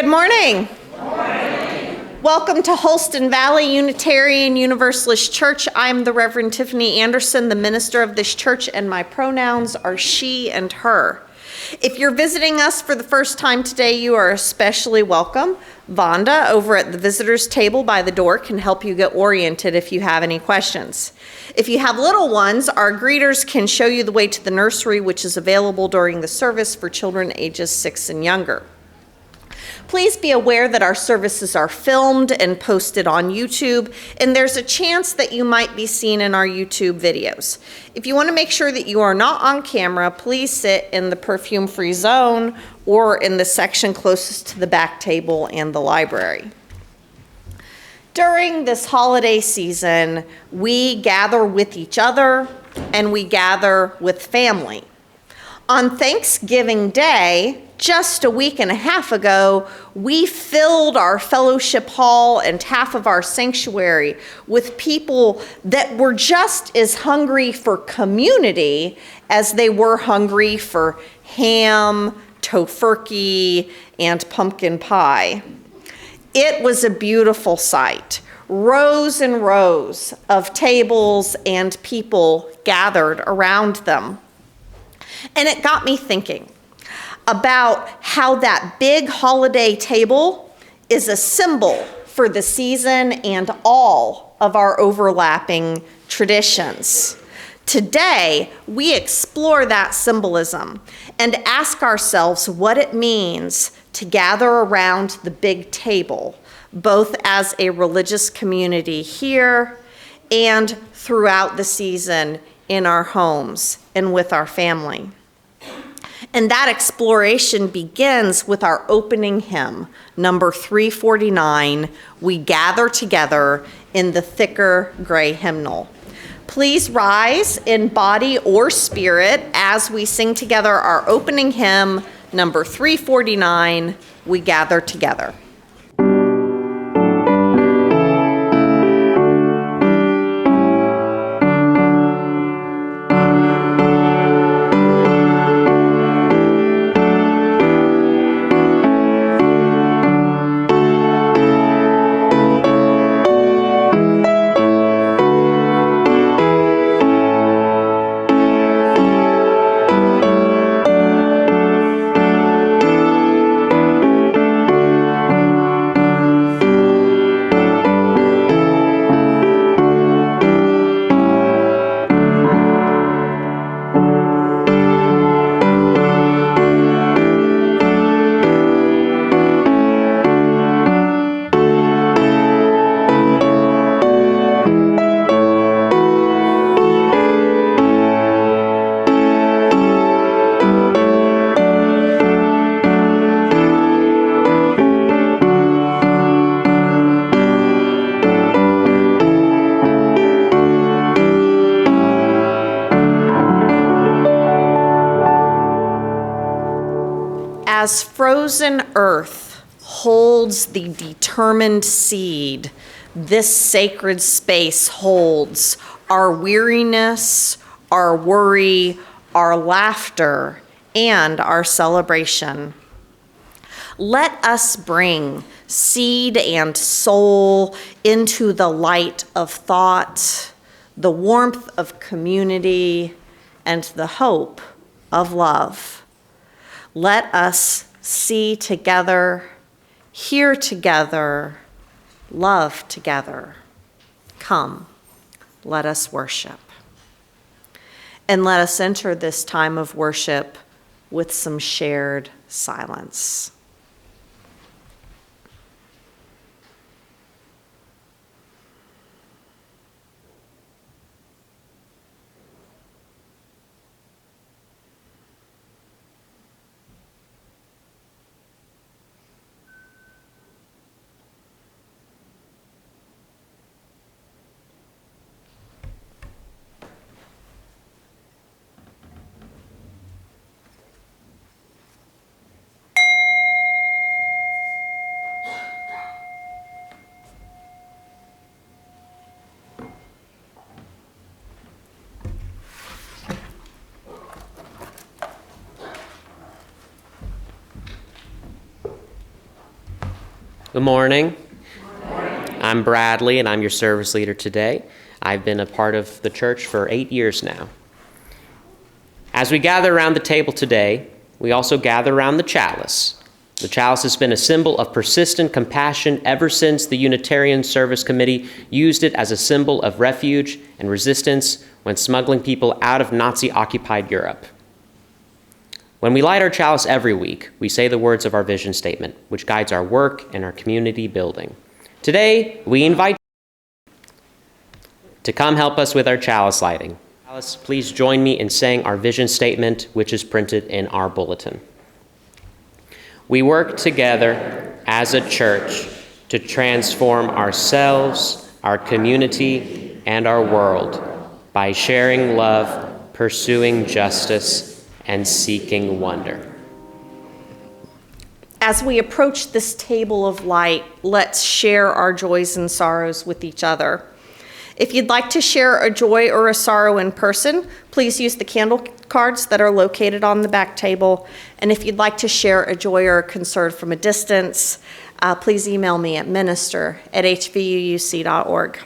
Good morning. Welcome to Holston Valley Unitarian Universalist Church. I'm the Reverend Tiffany Anderson, the minister of this church, and my pronouns are she and her. If you're visiting us for the first time today, you are especially welcome. Vonda over at the visitors table by the door can help you get oriented if you have any questions. If you have little ones, our greeters can show you the way to the nursery, which is available during the service for children ages 6 and younger. Please be aware that our services are filmed and posted on YouTube, and there's a chance that you might be seen in our YouTube videos. If you want to make sure that you are not on camera, please sit in the perfume-free zone or in the section closest to the back table and the library. During this holiday season, we gather with each other and we gather with family. On Thanksgiving Day, just a week and a half ago, we filled our fellowship hall and half of our sanctuary with people that were just as hungry for community as they were hungry for ham, tofurkey, and pumpkin pie. It was a beautiful sight. Rows and rows of tables and people gathered around them. And it got me thinking about how that big holiday table is a symbol for the season and all of our overlapping traditions. Today, we explore that symbolism and ask ourselves what it means to gather around the big table, both as a religious community here and throughout the season in our homes and with our family. And that exploration begins with our opening hymn, number 349, We Gather Together in the Thicker Gray Hymnal. Please rise in body or spirit as we sing together our opening hymn, number 349, We Gather Together. As frozen earth holds the determined seed, this sacred space holds our weariness, our worry, our laughter, and our celebration. Let us bring seed and soul into the light of thought, the warmth of community, and the hope of love. Let us see together, hear together, love together. Come, let us worship. And let us enter this time of worship with some shared silence. Good morning. I'm Bradley, and I'm your service leader today. I've been a part of the church for 8 years now. As we gather around the table today, we also gather around the chalice. The chalice has been a symbol of persistent compassion ever since the Unitarian Service Committee used it as a symbol of refuge and resistance when smuggling people out of Nazi-occupied Europe. When we light our chalice every week, we say the words of our vision statement, which guides our work and our community building. Today, we invite you to come help us with our chalice lighting. Chalice, please join me in saying our vision statement, which is printed in our bulletin. We work together as a church to transform ourselves, our community, and our world by sharing love, pursuing justice, and seeking wonder. As we approach this table of light, let's share our joys and sorrows with each other. If you'd like to share a joy or a sorrow in person, please use the candle cards that are located on the back table. And if you'd like to share a joy or a concern from a distance, please email me at minister@hvuuc.org.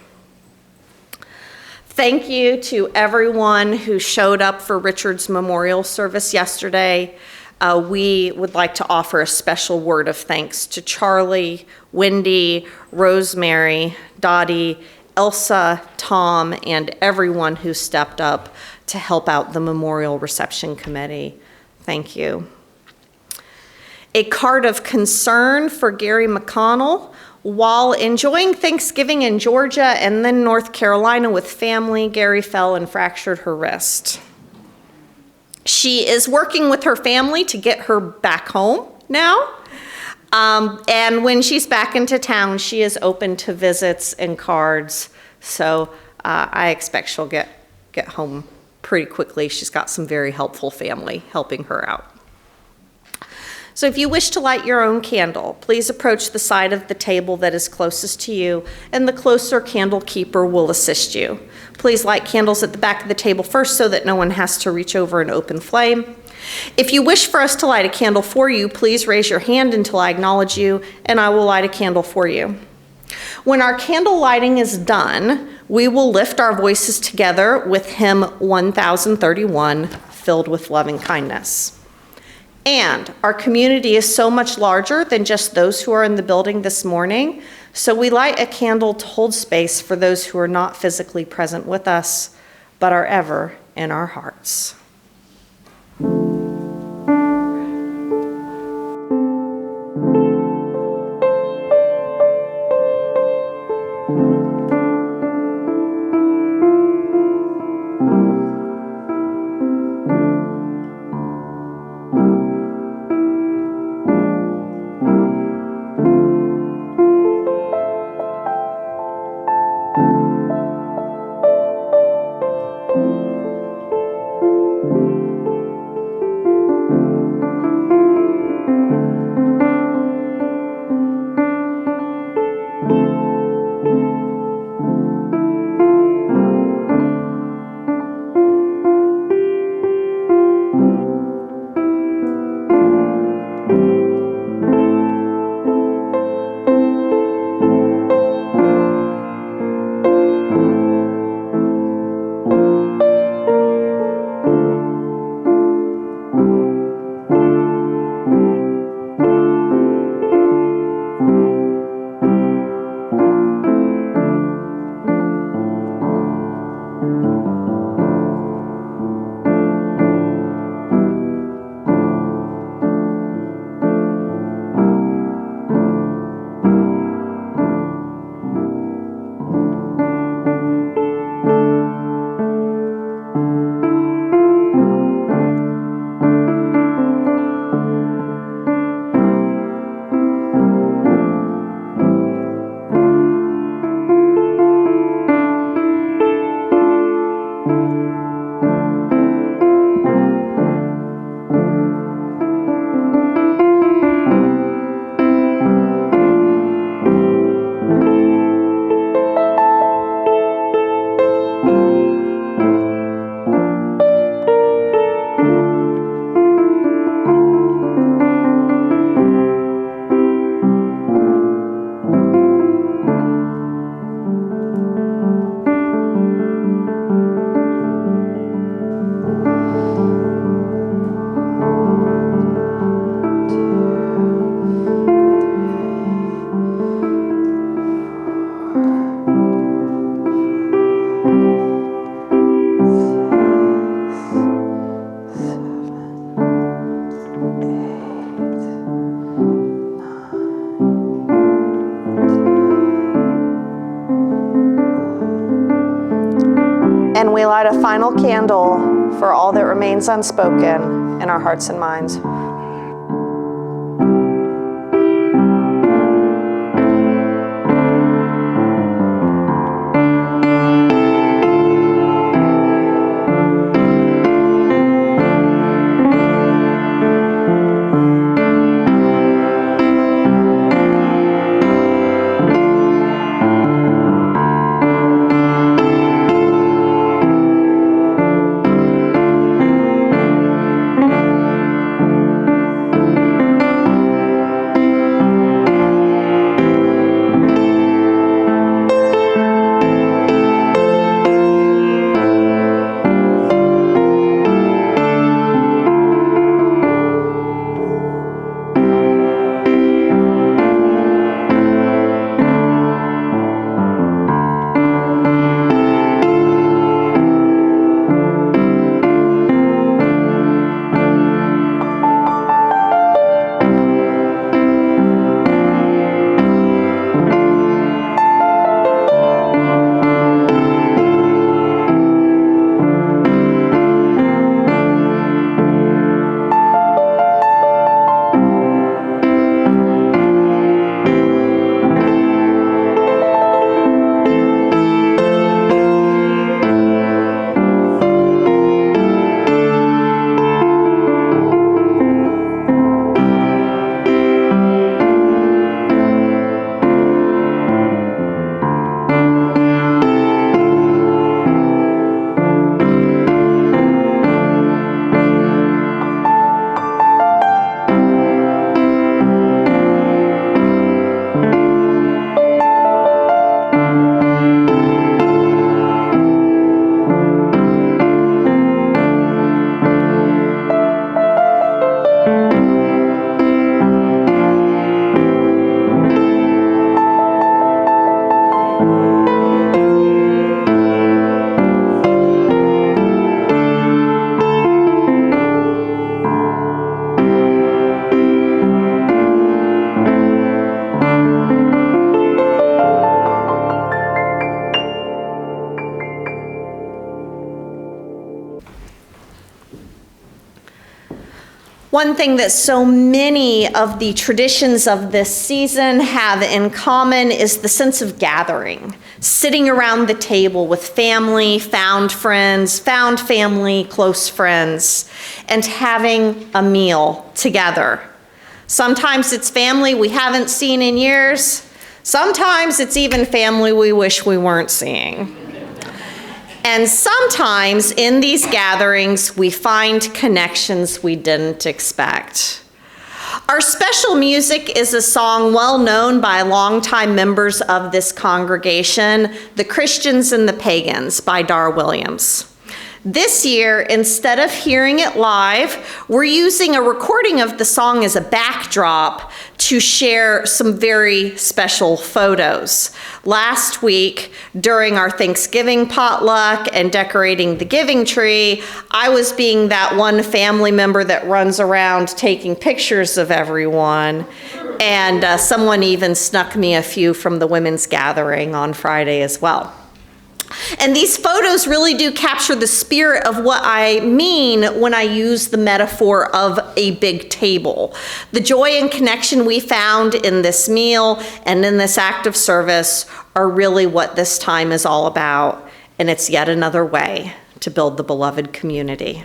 Thank you to everyone who showed up for Richard's memorial service yesterday. We would like to offer a special word of thanks to Charlie, Wendy, Rosemary, Dottie, Elsa, Tom, and everyone who stepped up to help out the Memorial Reception Committee. Thank you. A card of concern for Gary McConnell. While enjoying Thanksgiving in Georgia and then North Carolina with family, Gary fell and fractured her wrist. She is working with her family to get her back home now. And when she's back into town, she is open to visits and cards. So I expect she'll get home pretty quickly. She's got some very helpful family helping her out. So if you wish to light your own candle, please approach the side of the table that is closest to you, and the closer candle keeper will assist you. Please light candles at the back of the table first so that no one has to reach over and open flame. If you wish for us to light a candle for you, please raise your hand until I acknowledge you, and I will light a candle for you. When our candle lighting is done, we will lift our voices together with hymn 1031, Filled with Loving Kindness. And our community is so much larger than just those who are in the building this morning, so we light a candle to hold space for those who are not physically present with us, but are ever in our hearts. And we light a final candle for all that remains unspoken in our hearts and minds. One thing that so many of the traditions of this season have in common is the sense of gathering, sitting around the table with family, found friends, found family, close friends, and having a meal together. Sometimes it's family we haven't seen in years. Sometimes it's even family we wish we weren't seeing. And sometimes in these gatherings, we find connections we didn't expect. Our special music is a song well known by longtime members of this congregation, The Christians and the Pagans by Dar Williams. This year, instead of hearing it live, we're using a recording of the song as a backdrop to share some very special photos. Last week, during our Thanksgiving potluck and decorating the giving tree, I was being that one family member that runs around taking pictures of everyone, and someone even snuck me a few from the women's gathering on Friday as well. And these photos really do capture the spirit of what I mean when I use the metaphor of a big table. The joy and connection we found in this meal and in this act of service are really what this time is all about, and it's yet another way to build the beloved community.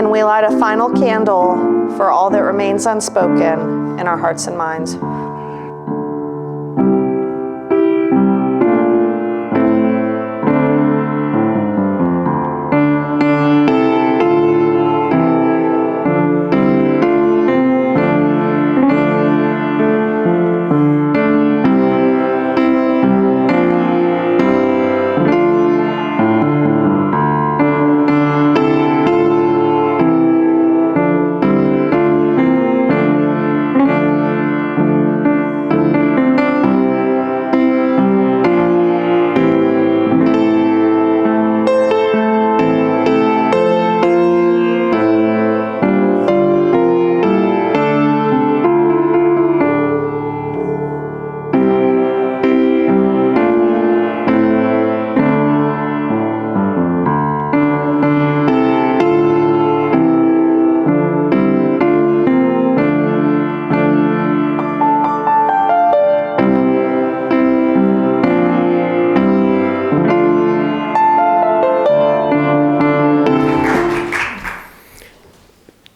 and we light a final candle for all that remains unspoken in our hearts and minds.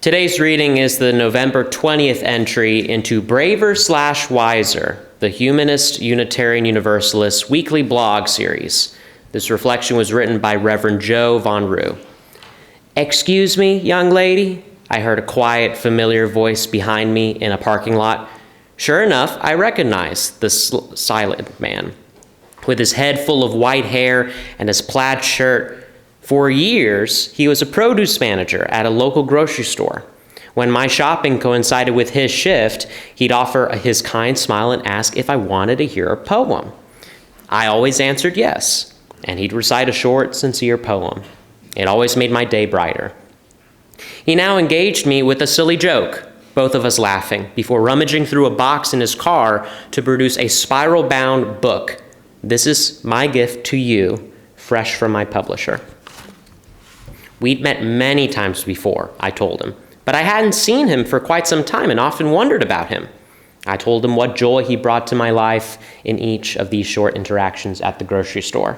Today's reading is the November 20th entry into Braver/Wiser, the Humanist Unitarian Universalist weekly blog series. This reflection was written by Reverend Joe Von Rue. "Excuse me, young lady," I heard a quiet, familiar voice behind me in a parking lot. Sure enough, I recognized the silent man. With his head full of white hair and his plaid shirt, for years, he was a produce manager at a local grocery store. When my shopping coincided with his shift, he'd offer his kind smile and ask if I wanted to hear a poem. I always answered yes, and he'd recite a short, sincere poem. It always made my day brighter. He now engaged me with a silly joke, both of us laughing, before rummaging through a box in his car to produce a spiral-bound book. This is my gift to you, fresh from my publisher. We'd met many times before, I told him, but I hadn't seen him for quite some time and often wondered about him. I told him what joy he brought to my life in each of these short interactions at the grocery store.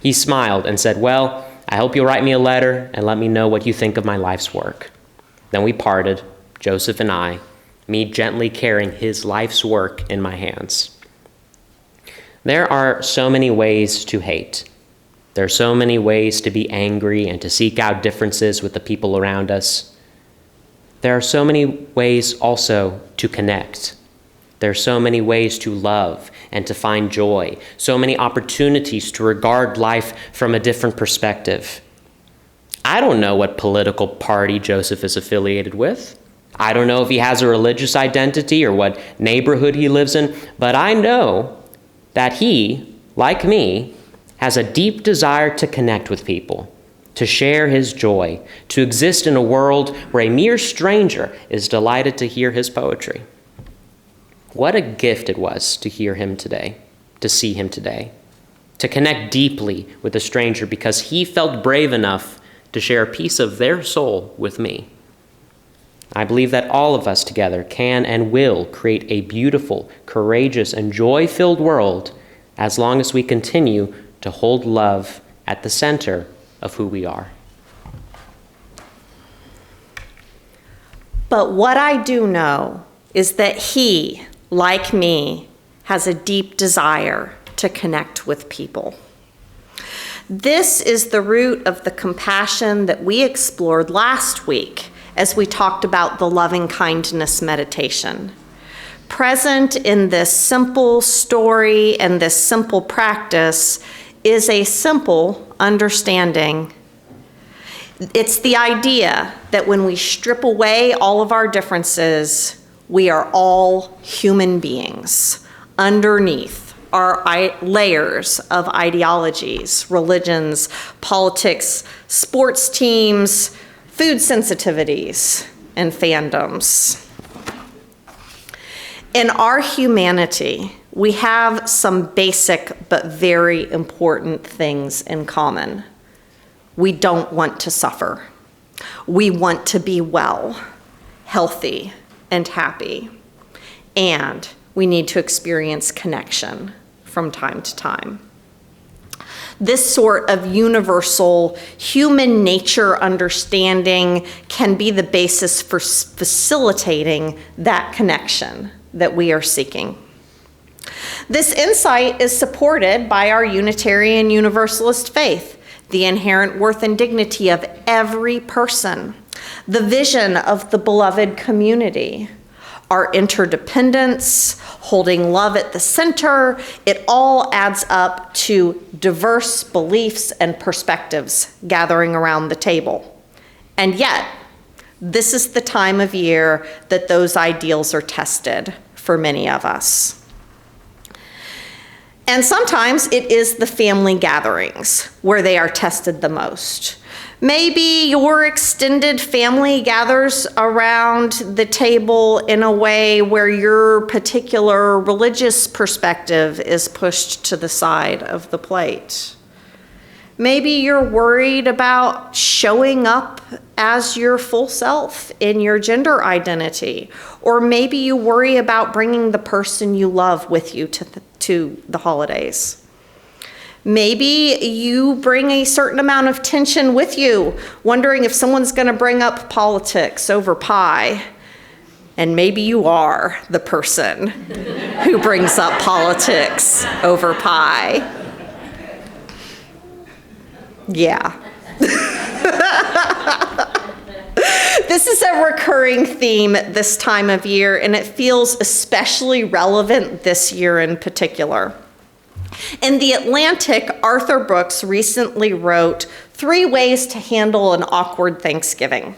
He smiled and said, "Well, I hope you'll write me a letter and let me know what you think of my life's work." Then we parted, Joseph and I, me gently carrying his life's work in my hands. There are so many ways to hate. There are so many ways to be angry and to seek out differences with the people around us. There are so many ways also to connect. There are so many ways to love and to find joy, so many opportunities to regard life from a different perspective. I don't know what political party Joseph is affiliated with. I don't know if he has a religious identity or what neighborhood he lives in, but I know that he, like me, has a deep desire to connect with people, to share his joy, to exist in a world where a mere stranger is delighted to hear his poetry. What a gift it was to hear him today, to see him today, to connect deeply with a stranger because he felt brave enough to share a piece of their soul with me. I believe that all of us together can and will create a beautiful, courageous, and joy-filled world as long as we continue to hold love at the center of who we are. But what I do know is that he, like me, has a deep desire to connect with people. This is the root of the compassion that we explored last week as we talked about the loving kindness meditation. Present in this simple story and this simple practice is a simple understanding. It's the idea that when we strip away all of our differences, we are all human beings underneath our layers of ideologies, religions, politics, sports teams, food sensitivities, and fandoms. In our humanity, we have some basic but very important things in common. We don't want to suffer. We want to be well, healthy, and happy. And we need to experience connection from time to time. This sort of universal human nature understanding can be the basis for facilitating that connection that we are seeking. This insight is supported by our Unitarian Universalist faith, the inherent worth and dignity of every person, the vision of the beloved community, our interdependence, holding love at the center. It all adds up to diverse beliefs and perspectives gathering around the table. And yet, this is the time of year that those ideals are tested for many of us. And sometimes it is the family gatherings where they are tested the most. Maybe your extended family gathers around the table in a way where your particular religious perspective is pushed to the side of the plate. Maybe you're worried about showing up as your full self in your gender identity. Or maybe you worry about bringing the person you love with you to the holidays. Maybe you bring a certain amount of tension with you, wondering if someone's going to bring up politics over pie. And maybe you are the person who brings up politics over pie. Yeah. This is a recurring theme this time of year, and it feels especially relevant this year in particular. In The Atlantic, Arthur Brooks recently wrote 3 Ways to Handle an Awkward Thanksgiving,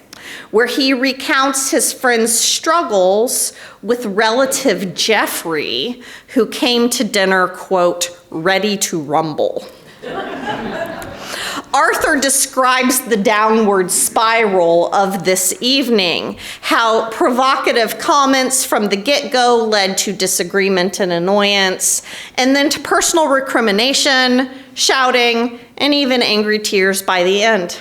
where he recounts his friend's struggles with relative Jeffrey, who came to dinner, quote, ready to rumble. Arthur describes the downward spiral of this evening, how provocative comments from the get-go led to disagreement and annoyance, and then to personal recrimination, shouting, and even angry tears by the end.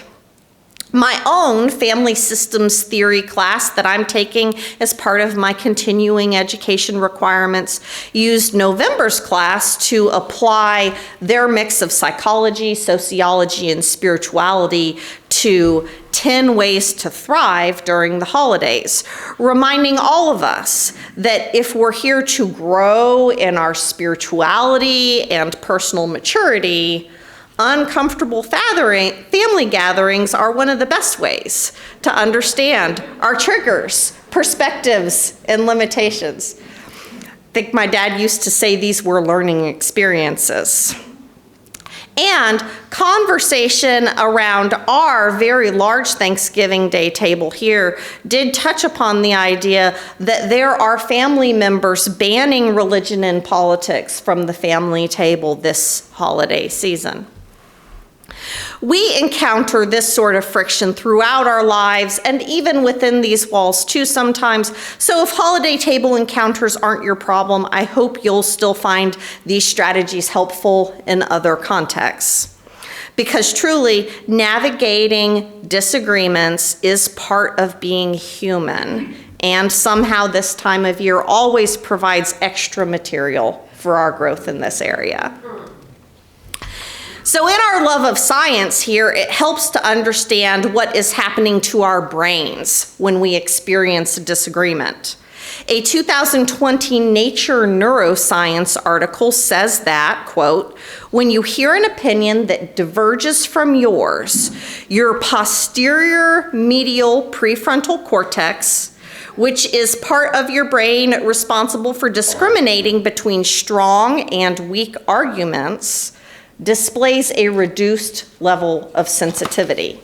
My own family systems theory class that I'm taking as part of my continuing education requirements used November's class to apply their mix of psychology, sociology, and spirituality to 10 ways to thrive during the holidays, reminding all of us that if we're here to grow in our spirituality and personal maturity, uncomfortable family gatherings are one of the best ways to understand our triggers, perspectives, and limitations. I think my dad used to say these were learning experiences. And conversation around our very large Thanksgiving Day table here did touch upon the idea that there are family members banning religion and politics from the family table this holiday season. We encounter this sort of friction throughout our lives and even within these walls too sometimes. So if holiday table encounters aren't your problem, I hope you'll still find these strategies helpful in other contexts. Because truly, navigating disagreements is part of being human. And somehow this time of year always provides extra material for our growth in this area. So in our love of science here, it helps to understand what is happening to our brains when we experience a disagreement. A 2020 Nature Neuroscience article says that, quote, when you hear an opinion that diverges from yours, your posterior medial prefrontal cortex, which is part of your brain responsible for discriminating between strong and weak arguments, displays a reduced level of sensitivity.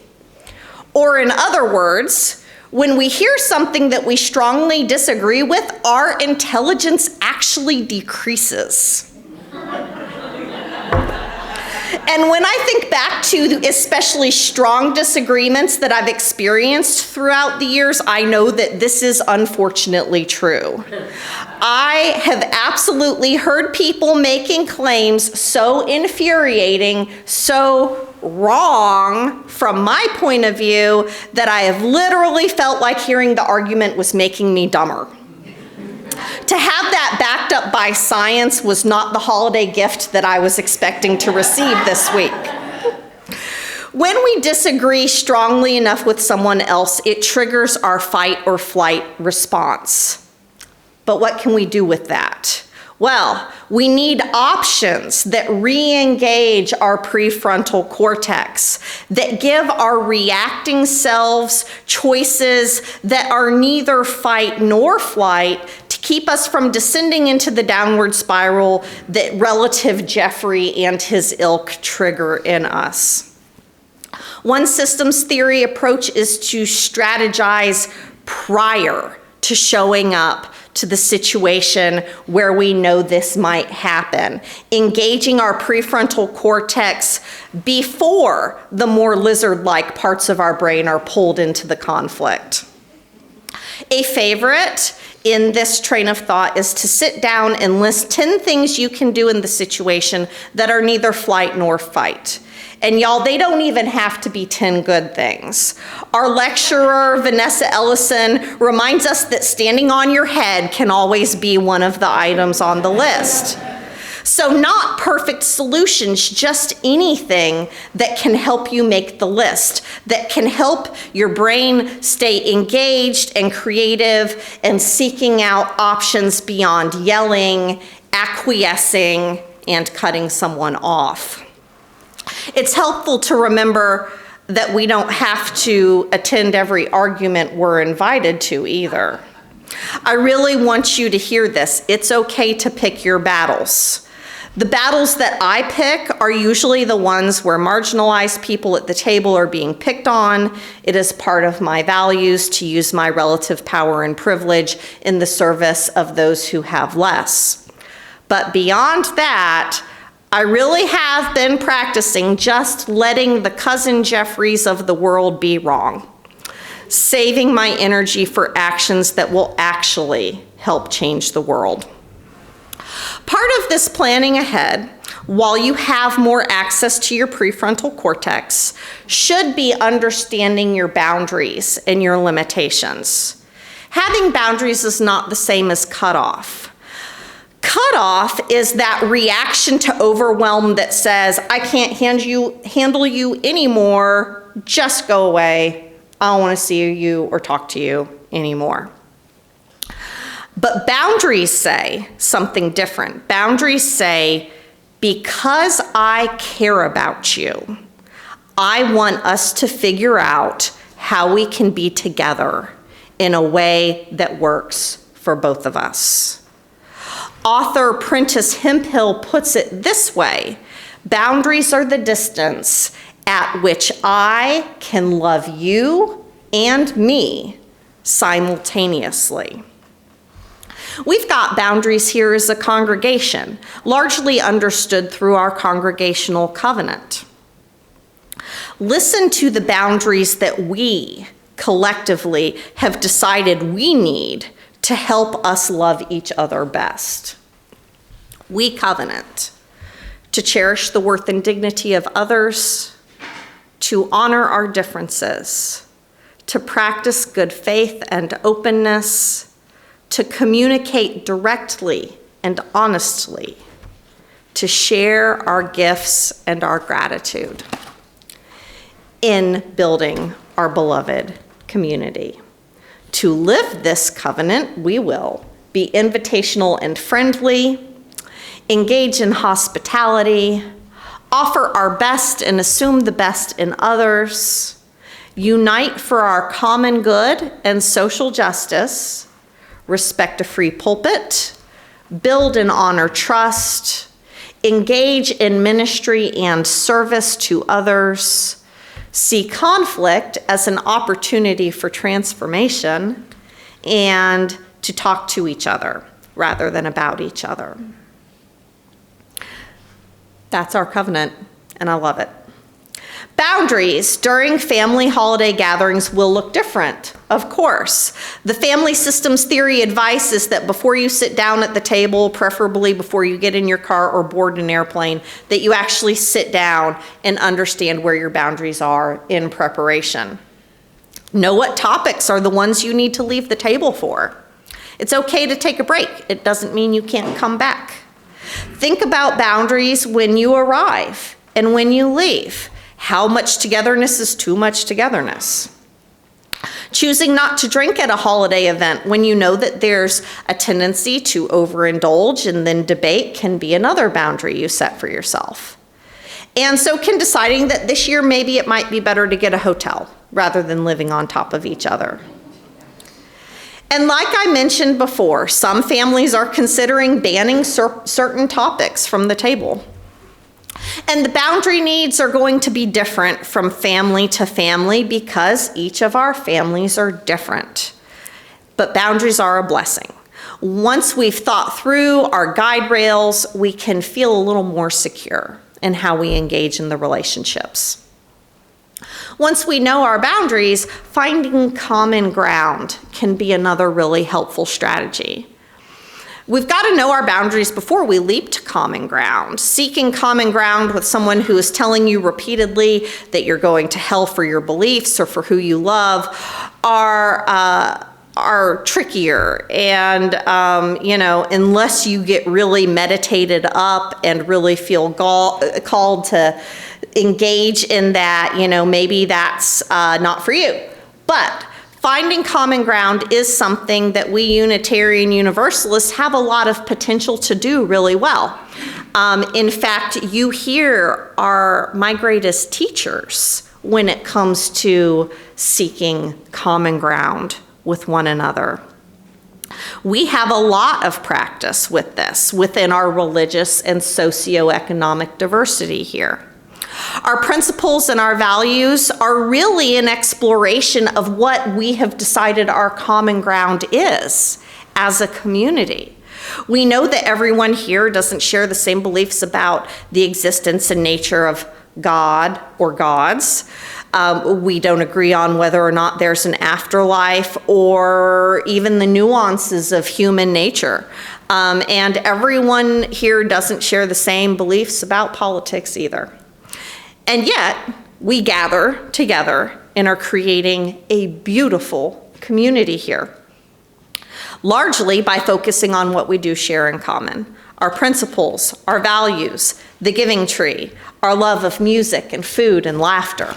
Or in other words, when we hear something that we strongly disagree with, our intelligence actually decreases. And when I think back to especially strong disagreements that I've experienced throughout the years, I know that this is unfortunately true. I have absolutely heard people making claims so infuriating, so wrong from my point of view, that I have literally felt like hearing the argument was making me dumber. To have that backed up by science was not the holiday gift that I was expecting to receive this week. When we disagree strongly enough with someone else, it triggers our fight or flight response. But what can we do with that? Well, we need options that re-engage our prefrontal cortex, that give our reacting selves choices that are neither fight nor flight to keep us from descending into the downward spiral that relative Jeffrey and his ilk trigger in us. One systems theory approach is to strategize prior to showing up to the situation where we know this might happen, engaging our prefrontal cortex before the more lizard-like parts of our brain are pulled into the conflict. A favorite in this train of thought is to sit down and list 10 things you can do in the situation that are neither flight nor fight. And y'all, they don't even have to be 10 good things. Our lecturer, Vanessa Ellison, reminds us that standing on your head can always be one of the items on the list. So not perfect solutions, just anything that can help you make the list, that can help your brain stay engaged and creative and seeking out options beyond yelling, acquiescing, and cutting someone off. It's helpful to remember that we don't have to attend every argument we're invited to either. I really want you to hear this. It's okay to pick your battles. The battles that I pick are usually the ones where marginalized people at the table are being picked on. It is part of my values to use my relative power and privilege in the service of those who have less. But beyond that, I really have been practicing just letting the cousin Jeffreys of the world be wrong, saving my energy for actions that will actually help change the world. Part of this planning ahead, while you have more access to your prefrontal cortex, should be understanding your boundaries and your limitations. Having boundaries is not the same as cutoff. Cutoff is that reaction to overwhelm that says, I can't handle you anymore, just go away. I don't want to see you or talk to you anymore. But boundaries say something different. Boundaries say, because I care about you, I want us to figure out how we can be together in a way that works for both of us. Author Prentice Hemphill puts it this way: boundaries are the distance at which I can love you and me simultaneously. We've got boundaries here as a congregation, largely understood through our congregational covenant. Listen to the boundaries that we collectively have decided we need to help us love each other best. We covenant to cherish the worth and dignity of others, to honor our differences, to practice good faith and openness, to communicate directly and honestly, to share our gifts and our gratitude in building our beloved community. To live this covenant, we will be invitational and friendly, engage in hospitality, offer our best and assume the best in others, unite for our common good and social justice, respect a free pulpit, build and honor trust, engage in ministry and service to others, see conflict as an opportunity for transformation, and to talk to each other rather than about each other. That's our covenant, and I love it. Boundaries during family holiday gatherings will look different, of course. The family systems theory advice is that before you sit down at the table, preferably before you get in your car or board an airplane, that you actually sit down and understand where your boundaries are in preparation. Know what topics are the ones you need to leave the table for. It's okay to take a break. It doesn't mean you can't come back. Think about boundaries when you arrive and when you leave. How much togetherness is too much togetherness? Choosing not to drink at a holiday event when you know that there's a tendency to overindulge and then debate can be another boundary you set for yourself. And so can deciding that this year maybe it might be better to get a hotel rather than living on top of each other. And like I mentioned before, some families are considering banning certain topics from the table. And the boundary needs are going to be different from family to family because each of our families are different. But boundaries are a blessing. Once we've thought through our guide rails, we can feel a little more secure in how we engage in the relationships. Once we know our boundaries, finding common ground can be another really helpful strategy. We've got to know our boundaries before we leap to common ground. Seeking common ground with someone who is telling you repeatedly that you're going to hell for your beliefs or for who you love are trickier. And, unless you get really meditated up and really feel called to engage in that, maybe that's not for you. But finding common ground is something that we Unitarian Universalists have a lot of potential to do really well. In fact, you here are my greatest teachers when it comes to seeking common ground with one another. We have a lot of practice with this within our religious and socioeconomic diversity here. Our principles and our values are really an exploration of what we have decided our common ground is as a community. We know that everyone here doesn't share the same beliefs about the existence and nature of God or gods. We don't agree on whether or not there's an afterlife or even the nuances of human nature. And everyone here doesn't share the same beliefs about politics either. And yet, we gather together and are creating a beautiful community here, largely by focusing on what we do share in common: our principles, our values, the giving tree, our love of music and food and laughter.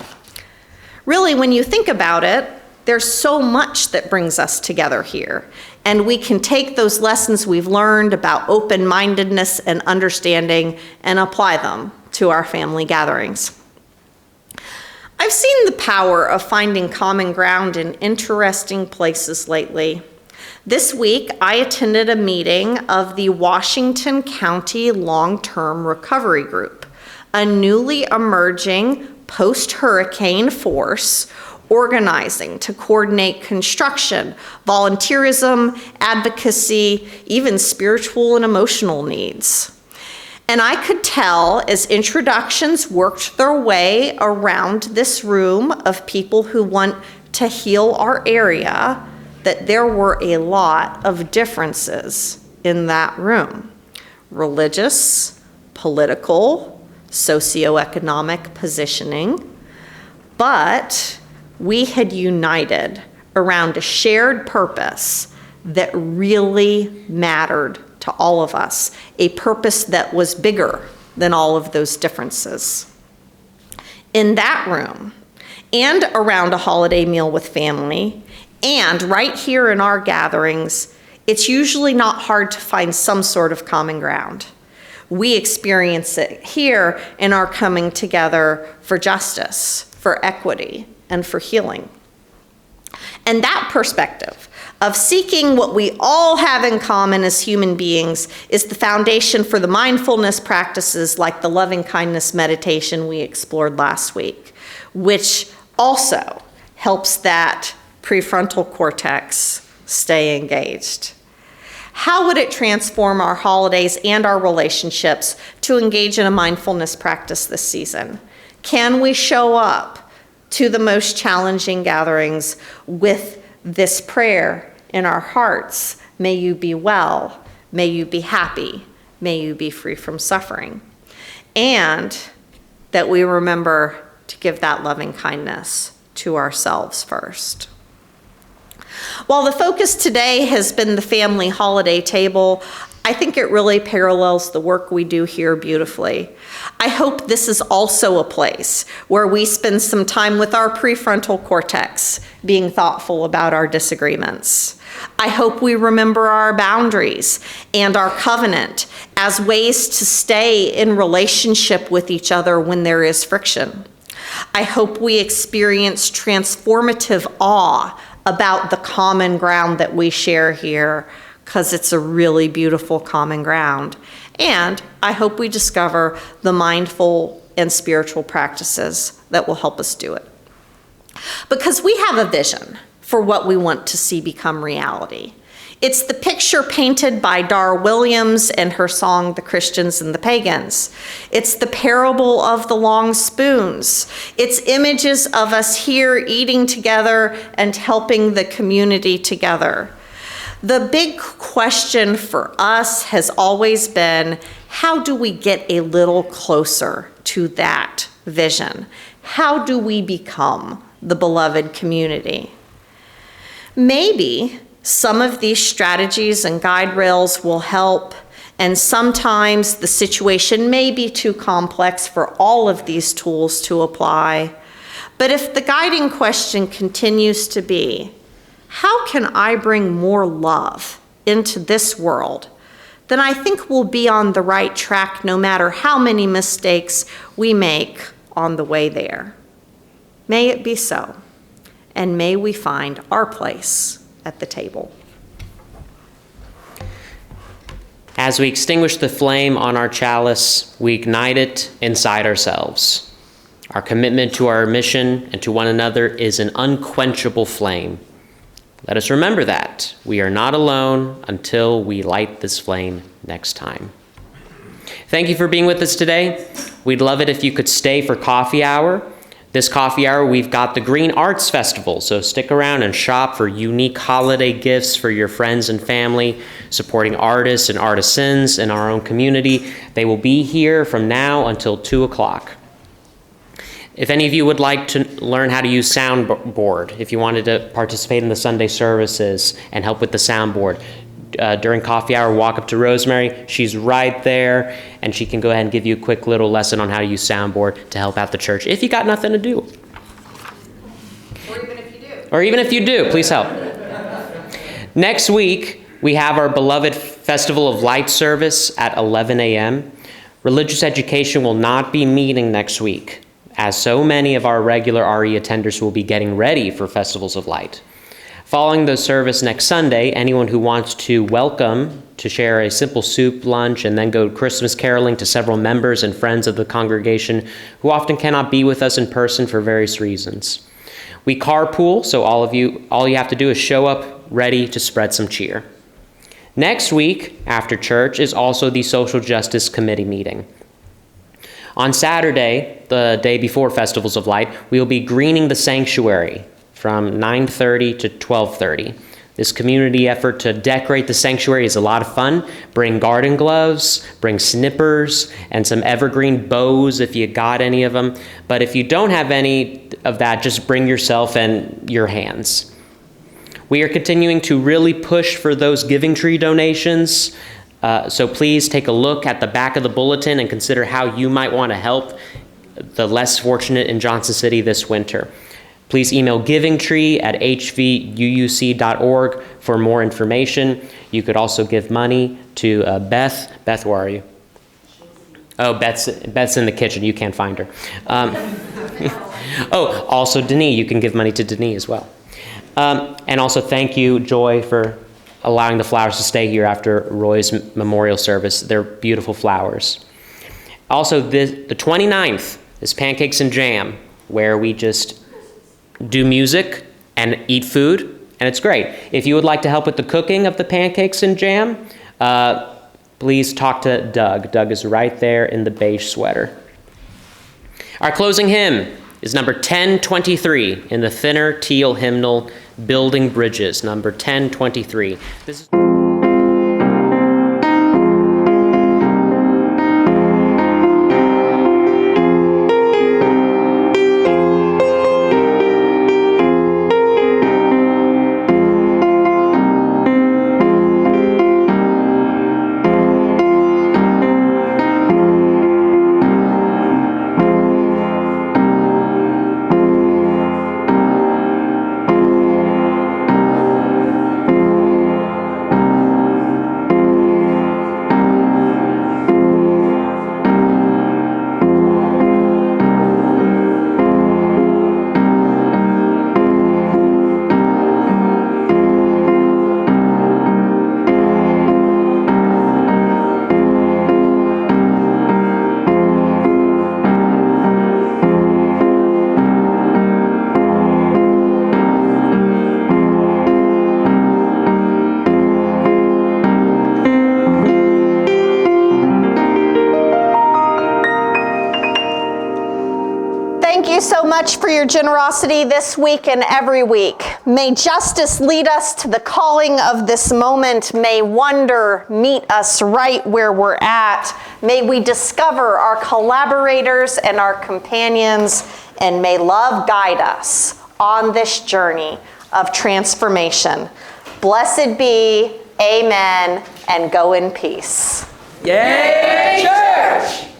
Really, when you think about it, there's so much that brings us together here, and we can take those lessons we've learned about open-mindedness and understanding and apply them to our family gatherings. I've seen the power of finding common ground in interesting places lately. This week, I attended a meeting of the Washington County Long-Term Recovery Group, a newly emerging post-hurricane force organizing to coordinate construction, volunteerism, advocacy, even spiritual and emotional needs. And I could tell as introductions worked their way around this room of people who want to heal our area that there were a lot of differences in that room: religious, political, socioeconomic positioning. But we had united around a shared purpose that really mattered to all of us, a purpose that was bigger than all of those differences. In that room, and around a holiday meal with family, and right here in our gatherings, it's usually not hard to find some sort of common ground. We experience it here in our coming together for justice, for equity, and for healing. And that perspective of seeking what we all have in common as human beings is the foundation for the mindfulness practices like the loving kindness meditation we explored last week, which also helps that prefrontal cortex stay engaged. How would it transform our holidays and our relationships to engage in a mindfulness practice this season? Can we show up to the most challenging gatherings with this prayer in our hearts? May you be well, may you be happy, may you be free from suffering. And that we remember to give that loving kindness to ourselves first. While the focus today has been the family holiday table, I think it really parallels the work we do here beautifully. I hope this is also a place where we spend some time with our prefrontal cortex, being thoughtful about our disagreements. I hope we remember our boundaries and our covenant as ways to stay in relationship with each other when there is friction. I hope we experience transformative awe about the common ground that we share here, because it's a really beautiful common ground. And I hope we discover the mindful and spiritual practices that will help us do it. Because we have a vision for what we want to see become reality. It's the picture painted by Dar Williams in her song, The Christians and the Pagans. It's the parable of the long spoons. It's images of us here eating together and helping the community together. The big question for us has always been, how do we get a little closer to that vision? How do we become the beloved community? Maybe some of these strategies and guide rails will help, and sometimes the situation may be too complex for all of these tools to apply. But if the guiding question continues to be, how can I bring more love into this world? Then I think we'll be on the right track no matter how many mistakes we make on the way there. May it be so, and may we find our place at the table. As we extinguish the flame on our chalice, we ignite it inside ourselves. Our commitment to our mission and to one another is an unquenchable flame. Let us remember that. We are not alone until we light this flame next time. Thank you for being with us today. We'd love it if you could stay for coffee hour. This coffee hour, we've got the Green Arts Festival, so stick around and shop for unique holiday gifts for your friends and family, supporting artists and artisans in our own community. They will be here from now until 2 o'clock. If any of you would like to learn how to use soundboard, if you wanted to participate in the Sunday services and help with the soundboard, during coffee hour, walk up to Rosemary. She's right there, and she can go ahead and give you a quick little lesson on how to use soundboard to help out the church if you got nothing to do. Or even if you do, please help. Next week, we have our beloved Festival of Light service at 11 a.m. Religious education will not be meeting next week, as so many of our regular RE attenders will be getting ready for Festivals of Light. Following the service next Sunday, anyone who wants to welcome to share a simple soup lunch and then go Christmas caroling to several members and friends of the congregation who often cannot be with us in person for various reasons. We carpool, so all you have to do is show up ready to spread some cheer. Next week, after church, is also the Social Justice Committee meeting. On Saturday, the day before Festivals of Light, we will be greening the sanctuary from 9:30 to 12:30. This community effort to decorate the sanctuary is a lot of fun. Bring garden gloves, bring snippers, and some evergreen bows if you got any of them. But if you don't have any of that, just bring yourself and your hands. We are continuing to really push for those Giving Tree donations. So please take a look at the back of the bulletin and consider how you might want to help the less fortunate in Johnson City this winter. Please email givingtree@hvuuc.org for more information. You could also give money to Beth. Beth, where are you? Oh, Beth's in the kitchen. You can't find her. Also Denis. You can give money to Denis as well. And also thank you, Joy, for allowing the flowers to stay here after Roy's memorial service. They're beautiful flowers. Also, the 29th is Pancakes and Jam, where we just do music and eat food, and it's great. If you would like to help with the cooking of the pancakes and jam, please talk to Doug. Doug is right there in the beige sweater. Our closing hymn is number 1023 in the thinner teal hymnal, Building Bridges, number 1023. This is much for your generosity this week and every week. May justice lead us to the calling of this moment. May wonder meet us right where we're at. May we discover our collaborators and our companions, and may love guide us on this journey of transformation. Blessed be, amen, and go in peace. Yay, church!